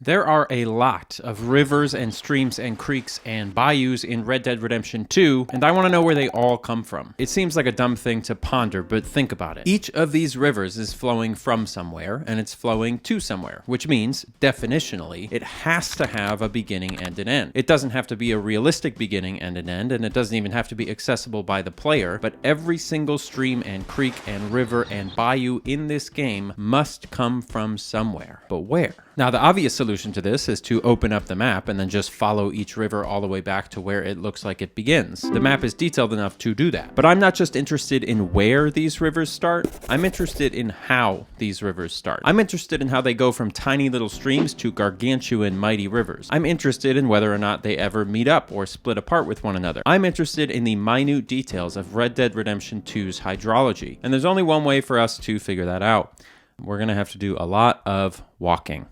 There are a lot of rivers and streams and creeks and bayous in Red Dead Redemption 2, and I want to know where they all come from. It seems like a dumb thing to ponder, but think about it. Each of these rivers is flowing from somewhere, and it's flowing to somewhere, which means, definitionally, it has to have a beginning and an end. It doesn't have to be a realistic beginning and an end, and it doesn't even have to be accessible by the player, but every single stream and creek and river and bayou in this game must come from somewhere. But where? Now, the obvious solution to this is to open up the map and then just follow each river all the way back to where it looks like it begins. The map is detailed enough to do that. But I'm not just interested in where these rivers start, I'm interested in how these rivers start. I'm interested in how they go from tiny little streams to gargantuan mighty rivers. I'm interested in whether or not they ever meet up or split apart with one another. I'm interested in the minute details of Red Dead Redemption 2's hydrology. And there's only one way for us to figure that out. We're going to have to do a lot of walking.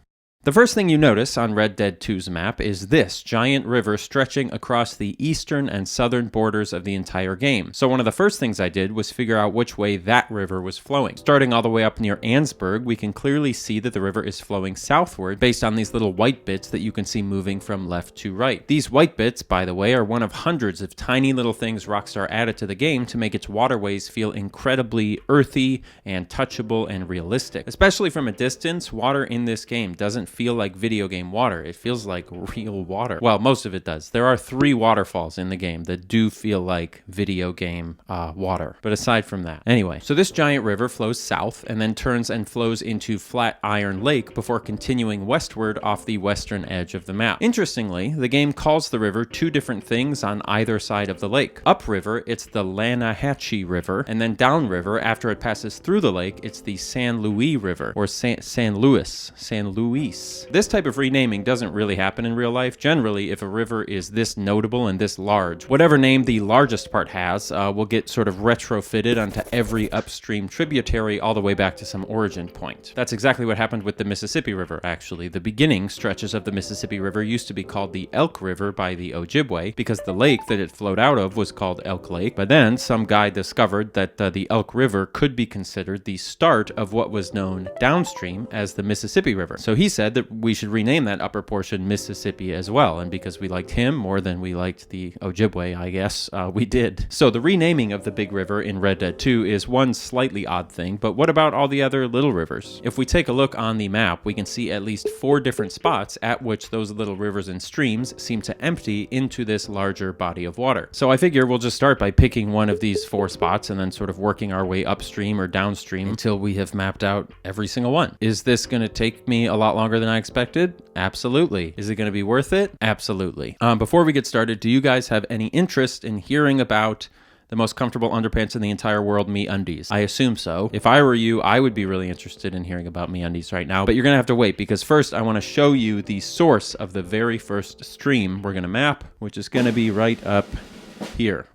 The first thing you notice on Red Dead 2's map is this giant river stretching across the eastern and southern borders of the entire game. So one of the first things I did was figure out which way that river was flowing. Starting all the way up near Ansburg, we can clearly see that the river is flowing southward based on these little white bits that you can see moving from left to right. These white bits, by the way, are one of hundreds of tiny little things Rockstar added to the game to make its waterways feel incredibly earthy and touchable and realistic. Especially from a distance, water in this game doesn't feel like video game water. It feels like real water. Well, most of it does. There are 3 waterfalls in the game that do feel like video game water. But aside from that. Anyway, so this giant river flows south and then turns and flows into Flatiron Lake before continuing westward off the western edge of the map. Interestingly, the game calls the river 2 different things on either side of the lake. Upriver, it's the Lanahatchee River, and then downriver, after it passes through the lake, it's the San Luis River, or San Luis. This type of renaming doesn't really happen in real life. Generally, if a river is this notable and this large, whatever name the largest part has will get sort of retrofitted onto every upstream tributary all the way back to some origin point. That's exactly what happened with the Mississippi River, actually. The beginning stretches of the Mississippi River used to be called the Elk River by the Ojibwe because the lake that it flowed out of was called Elk Lake. But then some guy discovered that the Elk River could be considered the start of what was known downstream as the Mississippi River. So he said that we should rename that upper portion Mississippi as well, and because we liked him more than we liked the Ojibwe, I guess, we did. So the renaming of the big river in Red Dead 2 is one slightly odd thing, but what about all the other little rivers? If we take a look on the map, we can see at least 4 different spots at which those little rivers and streams seem to empty into this larger body of water. So I figure we'll just start by picking one of these 4 spots and then sort of working our way upstream or downstream until we have mapped out every single one. Is this going to take me a lot longer than I expected? Absolutely. Is it going to be worth it? Absolutely. Before we get started, do you guys have any interest in hearing about the most comfortable underpants in the entire world, MeUndies? I assume so. If I were you, I would be really interested in hearing about MeUndies right now, but you're going to have to wait because first I want to show you the source of the very first stream we're going to map, which is going to be right up here.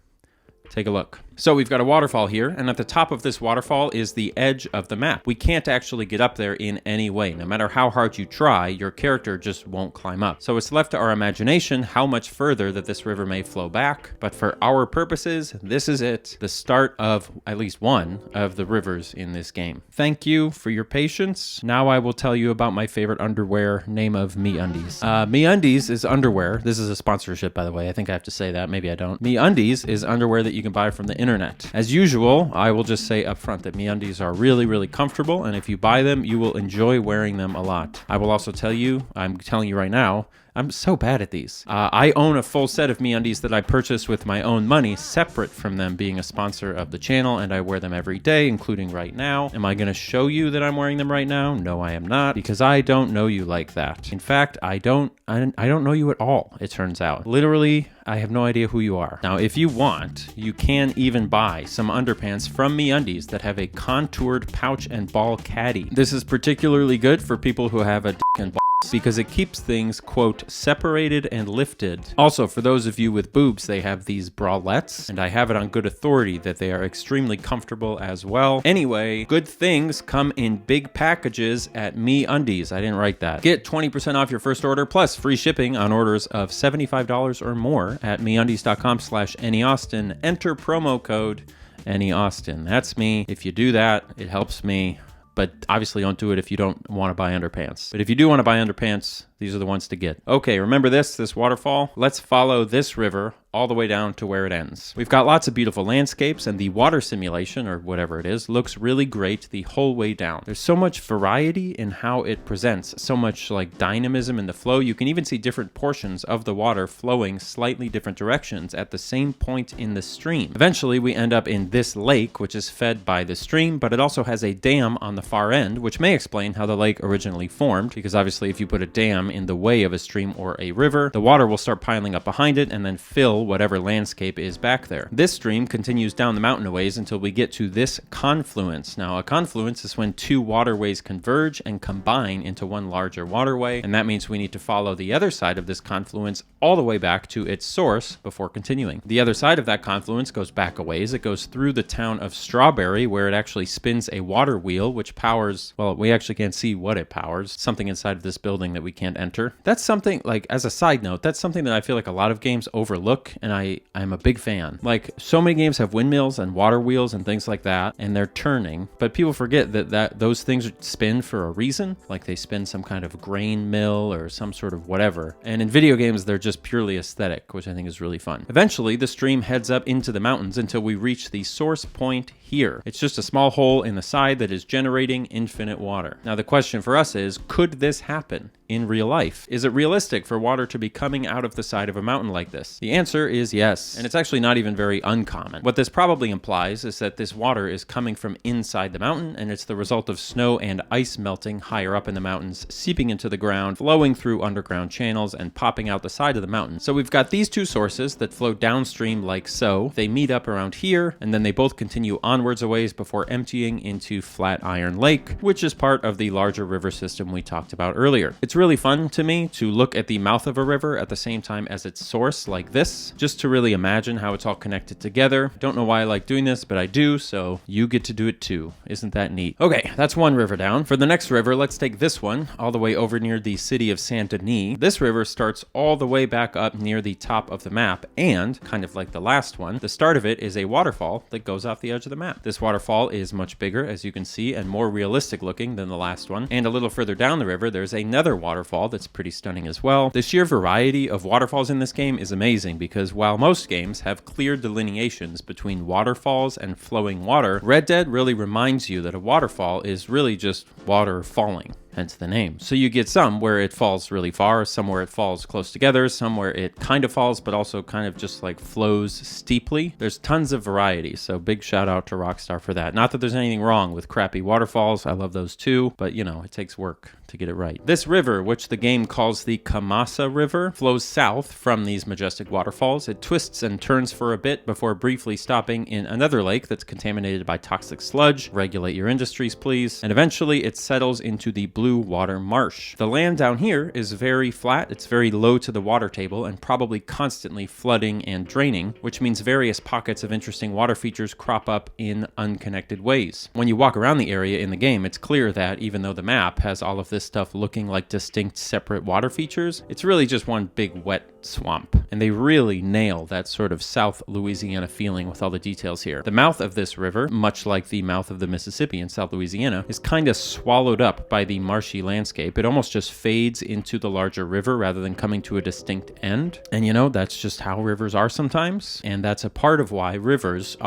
Take a look. So we've got a waterfall here, and at the top of this waterfall is the edge of the map. We can't actually get up there in any way. No matter how hard you try, your character just won't climb up. So it's left to our imagination how much further that this river may flow back. But for our purposes, this is it. The start of at least one of the rivers in this game. Thank you for your patience. Now I will tell you about my favorite underwear, name of MeUndies. MeUndies is underwear. This is a sponsorship, by the way. I think I have to say that. Maybe I don't. MeUndies is underwear that you can buy from the internet. As usual, I will just say up front that MeUndies are really, really comfortable, and if you buy them, you will enjoy wearing them a lot. I will also tell you, I'm telling you right now, I'm so bad at these. I own a full set of MeUndies that I purchased with my own money, separate from them being a sponsor of the channel, and I wear them every day, including right now. Am I going to show you that I'm wearing them right now? No, I am not, because I don't know you like that. In fact, I don't know you at all, it turns out. Literally, I have no idea who you are. Now, if you want, you can even buy some underpants from MeUndies that have a contoured pouch and ball caddy. This is particularly good for people who have a dick and balls because it keeps things, quote, separated and lifted. Also, for those of you with boobs, they have these bralettes, and I have it on good authority that they are extremely comfortable as well. Anyway, good things come in big packages at MeUndies. I didn't write that. Get 20% off your first order plus free shipping on orders of $75 or more at MeUndies.com/AnyAustin. Enter promo code AnyAustin. That's me. If you do that, it helps me But obviously don't do it if you don't want to buy underpants. But if you do want to buy underpants, these are the ones to get. Okay, remember this waterfall? Let's follow this river all the way down to where it ends. We've got lots of beautiful landscapes, and the water simulation, or whatever it is, looks really great the whole way down. There's so much variety in how it presents, so much like dynamism in the flow. You can even see different portions of the water flowing slightly different directions at the same point in the stream. Eventually, we end up in this lake, which is fed by the stream, but it also has a dam on the far end, which may explain how the lake originally formed, because obviously if you put a dam in the way of a stream or a river, the water will start piling up behind it and then fill whatever landscape is back there. This stream continues down the mountain a ways until we get to this confluence. Now, a confluence is when two waterways converge and combine into one larger waterway, and that means we need to follow the other side of this confluence all the way back to its source before continuing. The other side of that confluence goes back a ways. It goes through the town of Strawberry, where it actually spins a water wheel, which powers, well, we actually can't see what it powers, something inside of this building that we can't enter. That's something, like, as a side note, that's something that I feel like a lot of games overlook, and I'm a big fan. Like, so many games have windmills and water wheels and things like that, and they're turning, but people forget that those things spin for a reason. Like, they spin some kind of grain mill or some sort of whatever. And in video games, they're just purely aesthetic, which I think is really fun. Eventually, the stream heads up into the mountains until we reach the source point here. It's just a small hole in the side that is generating infinite water. Now, the question for us is, could this happen in real life? Is it realistic for water to be coming out of the side of a mountain like this? The answer is yes, and it's actually not even very uncommon. What this probably implies is that this water is coming from inside the mountain, and it's the result of snow and ice melting higher up in the mountains, seeping into the ground, flowing through underground channels, and popping out the side of the mountain. So we've got these two sources that flow downstream like so. They meet up around here, and then they both continue onwards a ways before emptying into Flatiron Lake, which is part of the larger river system we talked about earlier. It's really fun to me to look at the mouth of a river at the same time as its source like this, just to really imagine how it's all connected together. Don't know why I like doing this, but I do, so you get to do it too. Isn't that neat? Okay, that's one river down. For the next river, let's take this one all the way over near the city of Saint Denis. This river starts all the way back up near the top of the map, and, kind of like the last one, the start of it is a waterfall that goes off the edge of the map. This waterfall is much bigger, as you can see, and more realistic looking than the last one. And a little further down the river, there's another waterfall that's pretty stunning as well. The sheer variety of waterfalls in this game is amazing, because while most games have clear delineations between waterfalls and flowing water, Red Dead really reminds you that a waterfall is really just water falling. Hence the name. So you get some where it falls really far, some where it falls close together, some where it kind of falls, but also kind of just like flows steeply. There's tons of variety, so big shout out to Rockstar for that. Not that there's anything wrong with crappy waterfalls, I love those too, but you know, it takes work to get it right. This river, which the game calls the Kamassa River, flows south from these majestic waterfalls. It twists and turns for a bit before briefly stopping in another lake that's contaminated by toxic sludge. Regulate your industries, please. And eventually it settles into the blue water marsh. The land down here is very flat, it's very low to the water table, and probably constantly flooding and draining, which means various pockets of interesting water features crop up in unconnected ways. When you walk around the area in the game, it's clear that even though the map has all of this stuff looking like distinct separate water features, it's really just one big wet swamp. And they really nail that sort of South Louisiana feeling with all the details here. The mouth of this river, much like the mouth of the Mississippi in South Louisiana, is kind of swallowed up by the marshy landscape. It almost just fades into the larger river rather than coming to a distinct end. And you know, that's just how rivers are sometimes. And that's a part of why rivers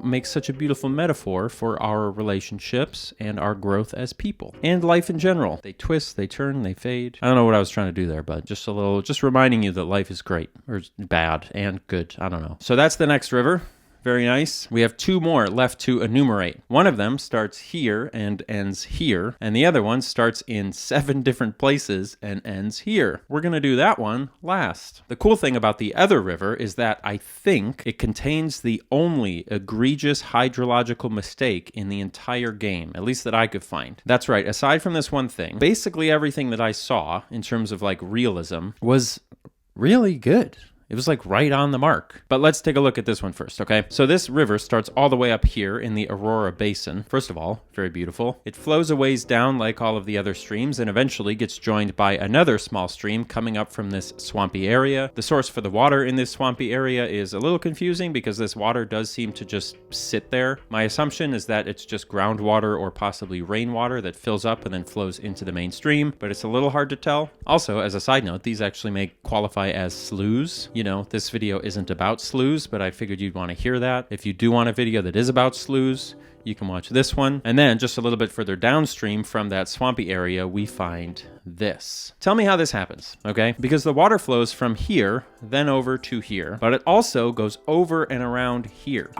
make such a beautiful metaphor for our relationships and our growth as people and life in general. They twist, they turn, they fade. I don't know what I was trying to do there, but just reminding you that life is great or bad and good. I don't know. So that's the next river. Very nice. We have two more left to enumerate. One of them starts here and ends here, and the other one starts in 7 different places and ends here. We're going to do that one last. The cool thing about the other river is that I think it contains the only egregious hydrological mistake in the entire game, at least that I could find. That's right. Aside from this one thing, basically everything that I saw in terms of like realism was really good. It was like right on the mark. But let's take a look at this one first, okay? So this river starts all the way up here in the Aurora Basin. First of all, very beautiful. It flows a ways down like all of the other streams and eventually gets joined by another small stream coming up from this swampy area. The source for the water in this swampy area is a little confusing because this water does seem to just sit there. My assumption is that it's just groundwater or possibly rainwater that fills up and then flows into the main stream, but it's a little hard to tell. Also, as a side note, these actually may qualify as sloughs. You know, this video isn't about sloughs, but I figured you'd want to hear that. If you do want a video that is about sloughs, you can watch this one. And then just a little bit further downstream from that swampy area, we find this. Tell me how this happens, okay? Because the water flows from here, then over to here, but it also goes over and around here.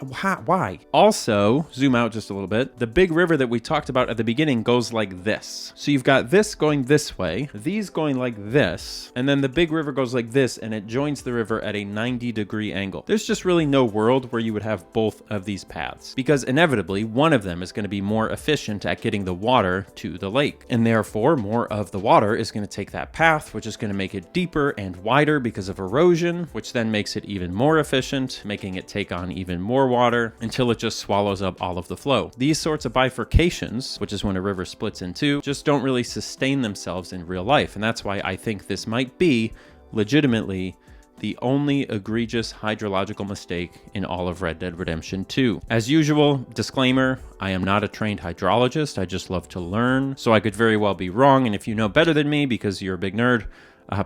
Why? Also, zoom out just a little bit. The big river that we talked about at the beginning goes like this. So you've got this going this way, these going like this, and then the big river goes like this, and it joins the river at a 90-degree angle. There's just really no world where you would have both of these paths, because inevitably, one of them is going to be more efficient at getting the water to the lake, and therefore more of the water is going to take that path, which is going to make it deeper and wider because of erosion, which then makes it even more efficient, making it take on even more water until it just swallows up all of the flow. These sorts of bifurcations, which is when a river splits in two, just don't really sustain themselves in real life, and that's why I think this might be legitimately the only egregious hydrological mistake in all of Red Dead Redemption 2. As usual, disclaimer, I am not a trained hydrologist, I just love to learn, so I could very well be wrong, and if you know better than me because you're a big nerd,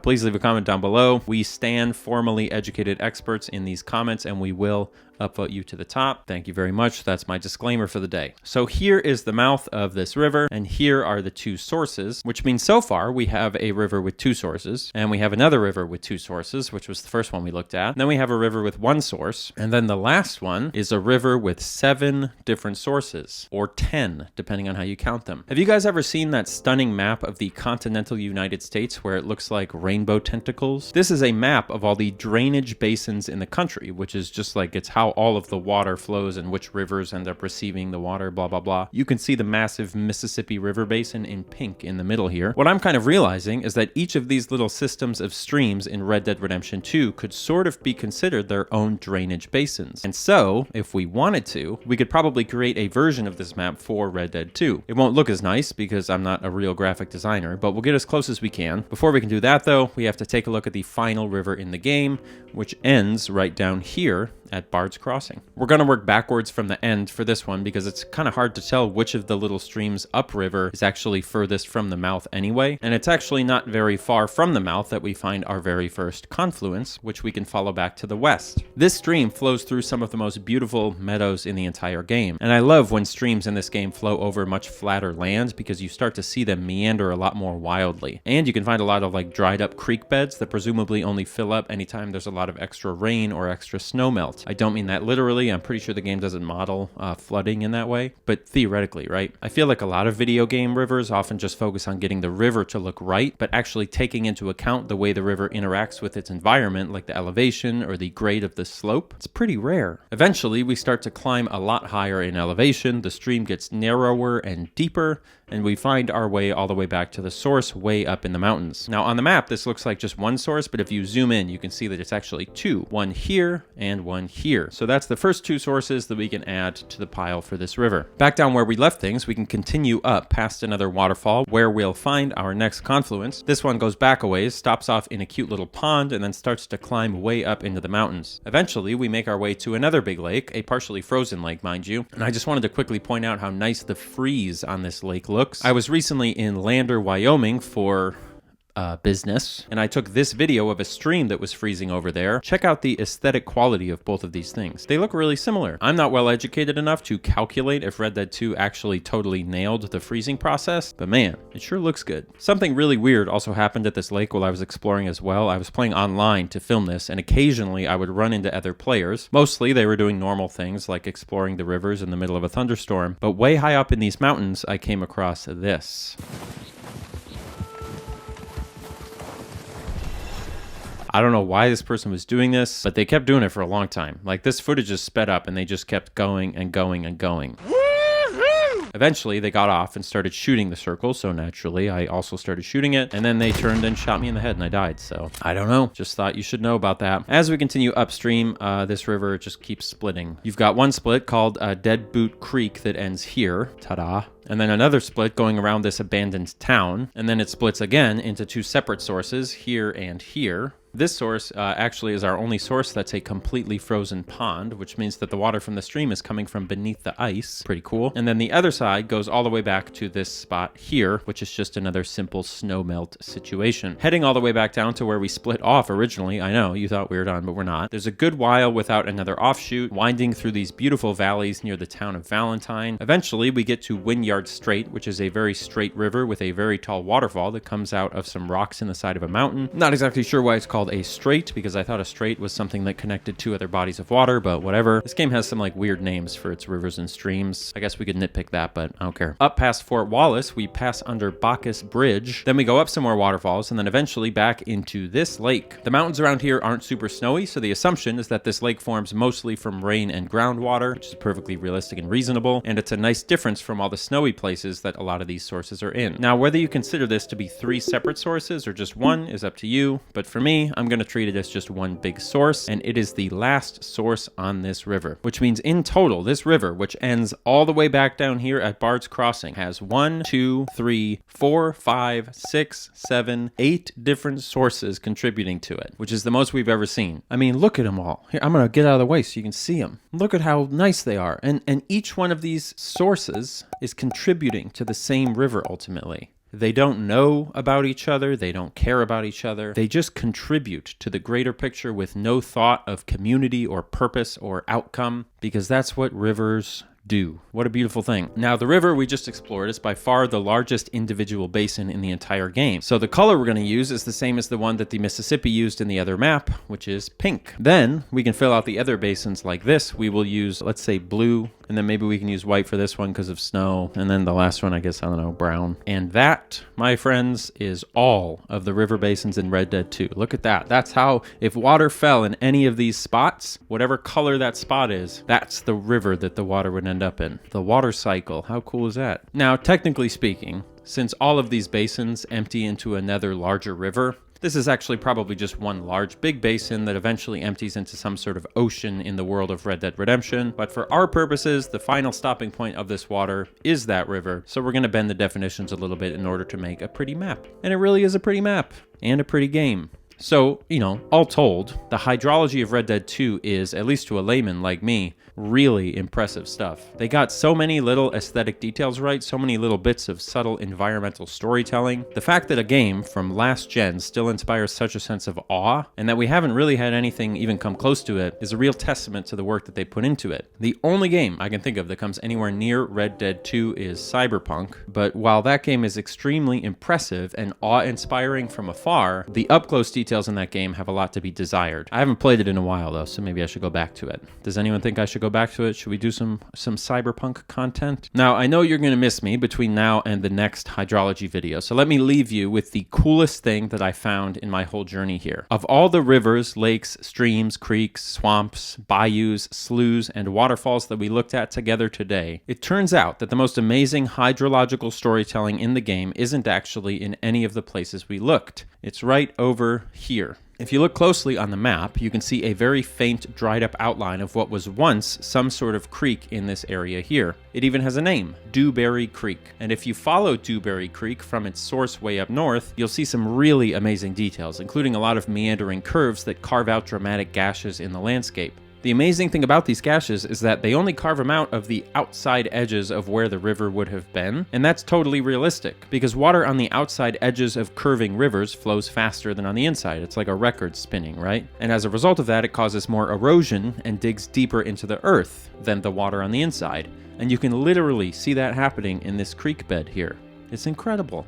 please leave a comment down below. We stand formally educated experts in these comments, and we will upvote you to the top. Thank you very much. That's my disclaimer for the day. So here is the mouth of this river, and here are the two sources, which means so far we have a river with two sources, and we have another river with two sources, which was the first one we looked at. And then we have a river with one source, and then the last one is a river with 7 different sources, or 10, depending on how you count them. Have you guys ever seen that stunning map of the continental United States where it looks like rainbow tentacles? This is a map of all the drainage basins in the country, which is just like it's how all of the water flows and which rivers end up receiving the water, blah, blah, blah. You can see the massive Mississippi River Basin in pink in the middle here. What I'm kind of realizing is that each of these little systems of streams in Red Dead Redemption 2 could sort of be considered their own drainage basins. And so, if we wanted to, we could probably create a version of this map for Red Dead 2. It won't look as nice because I'm not a real graphic designer, but we'll get as close as we can. Before we can do that though, we have to take a look at the final river in the game, which ends right down here at Bard's Crossing. We're going to work backwards from the end for this one because it's kind of hard to tell which of the little streams upriver is actually furthest from the mouth anyway, and it's actually not very far from the mouth that we find our very first confluence, which we can follow back to the west. This stream flows through some of the most beautiful meadows in the entire game, and I love when streams in this game flow over much flatter land because you start to see them meander a lot more wildly, and you can find a lot of like dried up creek beds that presumably only fill up anytime there's a lot of extra rain or extra snow melt. I don't mean that literally. I'm pretty sure the game doesn't model flooding in that way, but theoretically, right? I feel like a lot of video game rivers often just focus on getting the river to look right, but actually taking into account the way the river interacts with its environment, like the elevation or the grade of the slope. It's pretty rare. Eventually, we start to climb a lot higher in elevation, the stream gets narrower and deeper, and we find our way all the way back to the source way up in the mountains. Now on the map, this looks like just one source, but if you zoom in, you can see that it's actually 2. One here and one here. So that's the first 2 sources that we can add to the pile for this river. Back down where we left things, we can continue up past another waterfall where we'll find our next confluence. This one goes back a ways, stops off in a cute little pond, and then starts to climb way up into the mountains. Eventually, we make our way to another big lake, a partially frozen lake, mind you. And I just wanted to quickly point out how nice the freeze on this lake looks. I was recently in Lander, Wyoming for business, and I took this video of a stream that was freezing over there. Check out the aesthetic quality of both of these things. They look really similar. I'm not well educated enough to calculate if Red Dead 2 actually totally nailed the freezing process, but man, it sure looks good. Something really weird also happened at this lake while I was exploring as well. I was playing online to film this, and occasionally I would run into other players. Mostly they were doing normal things like exploring the rivers in the middle of a thunderstorm, but way high up in these mountains I came across this. I don't know why this person was doing this, but they kept doing it for a long time. Like, this footage is sped up and they just kept going and going and going. Woo-hoo! Eventually, they got off and started shooting the circle, so naturally, I also started shooting it, and then they turned and shot me in the head, and I died, so I don't know. Just thought you should know about that. As we continue upstream, this river just keeps splitting. You've got one split called Dead Boot Creek that ends here. Ta-da. And then another split going around this abandoned town, and then it splits again into two separate sources, here and here. This source actually is our only source that's a completely frozen pond, which means that the water from the stream is coming from beneath the ice. Pretty cool. And then the other side goes all the way back to this spot here, which is just another simple snow melt situation. Heading all the way back down to where we split off originally. I know, you thought we were done, but we're not. There's a good while without another offshoot, winding through these beautiful valleys near the town of Valentine. Eventually, we get to Wynyard Strait, which is a very straight river with a very tall waterfall that comes out of some rocks in the side of a mountain. Not exactly sure why it's called a strait, because I thought a strait was something that connected two other bodies of water, but whatever. This game has some like weird names for its rivers and streams. I guess we could nitpick that, but I don't care. Up past Fort Wallace, we pass under Bacchus Bridge, then we go up some more waterfalls, and then eventually back into this lake. The mountains around here aren't super snowy, so the assumption is that this lake forms mostly from rain and groundwater, which is perfectly realistic and reasonable, and it's a nice difference from all the snowy places that a lot of these sources are in. Now, whether you consider this to be three separate sources or just one is up to you, but for me, I'm going to treat it as just one big source, and it is the last source on this river, which means in total, this river, which ends all the way back down here at Bard's Crossing, has 1, 2, 3, 4, 5, 6, 7, 8 different sources contributing to it, which is the most we've ever seen. I mean, look at them all. Here, I'm going to get out of the way so you can see them. Look at how nice they are. And each one of these sources is contributing to the same river ultimately. They don't know about each other. They don't care about each other. They just contribute to the greater picture with no thought of community or purpose or outcome, because that's what rivers do. What a beautiful thing. Now, the river we just explored is by far the largest individual basin in the entire game. So the color we're going to use is the same as the one that the Mississippi used in the other map, which is pink. Then we can fill out the other basins like this. We will use, let's say, blue, and then maybe we can use white for this one because of snow. And then the last one, I guess, I don't know, brown. And that, my friends, is all of the river basins in Red Dead 2. Look at that. That's how, if water fell in any of these spots, whatever color that spot is, that's the river that the water would end up in. The water cycle. How cool is that? Now, technically speaking, since all of these basins empty into another larger river, this is actually probably just one large big basin that eventually empties into some sort of ocean in the world of Red Dead Redemption. But for our purposes, the final stopping point of this water is that river. So we're going to bend the definitions a little bit in order to make a pretty map. And it really is a pretty map and a pretty game. So, you know, all told, the hydrology of Red Dead 2 is, at least to a layman like me, really impressive stuff. They got so many little aesthetic details right, so many little bits of subtle environmental storytelling. The fact that a game from last gen still inspires such a sense of awe, and that we haven't really had anything even come close to it, is a real testament to the work that they put into it. The only game I can think of that comes anywhere near Red Dead 2 is Cyberpunk, but while that game is extremely impressive and awe-inspiring from afar, the up-close details in that game have a lot to be desired. I haven't played it in a while though, so maybe I should go back to it. Does anyone think I should go back to it? Should we do some Cyberpunk content? Now, I know you're going to miss me between now and the next hydrology video, so let me leave you with the coolest thing that I found in my whole journey here. Of all the rivers, lakes, streams, creeks, swamps, bayous, sloughs, and waterfalls that we looked at together today, it turns out that the most amazing hydrological storytelling in the game isn't actually in any of the places we looked. It's right over here. If you look closely on the map, you can see a very faint, dried up outline of what was once some sort of creek in this area here. It even has a name, Dewberry Creek. And if you follow Dewberry Creek from its source way up north, you'll see some really amazing details, including a lot of meandering curves that carve out dramatic gashes in the landscape. The amazing thing about these gashes is that they only carve them out of the outside edges of where the river would have been, and that's totally realistic, because water on the outside edges of curving rivers flows faster than on the inside. It's like a record spinning, right? And as a result of that, it causes more erosion and digs deeper into the earth than the water on the inside. And you can literally see that happening in this creek bed here. It's incredible.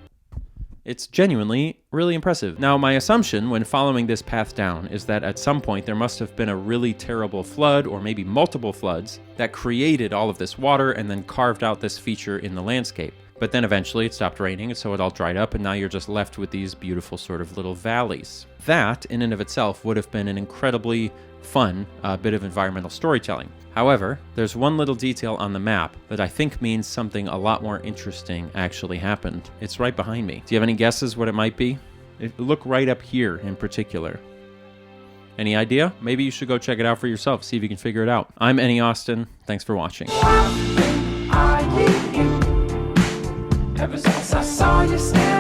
It's genuinely really impressive. Now, my assumption when following this path down is that at some point there must have been a really terrible flood, or maybe multiple floods, that created all of this water and then carved out this feature in the landscape. But then eventually it stopped raining, and so it all dried up, and now you're just left with these beautiful sort of little valleys. That, in and of itself, would have been an incredibly fun bit of environmental storytelling. However, there's one little detail on the map that I think means something a lot more interesting actually happened. It's right behind me. Do you have any guesses what it might be? Look right up here in particular. Any idea? Maybe you should go check it out for yourself, see if you can figure it out. I'm Ennie Austin. Thanks for watching. Ever since I saw you stand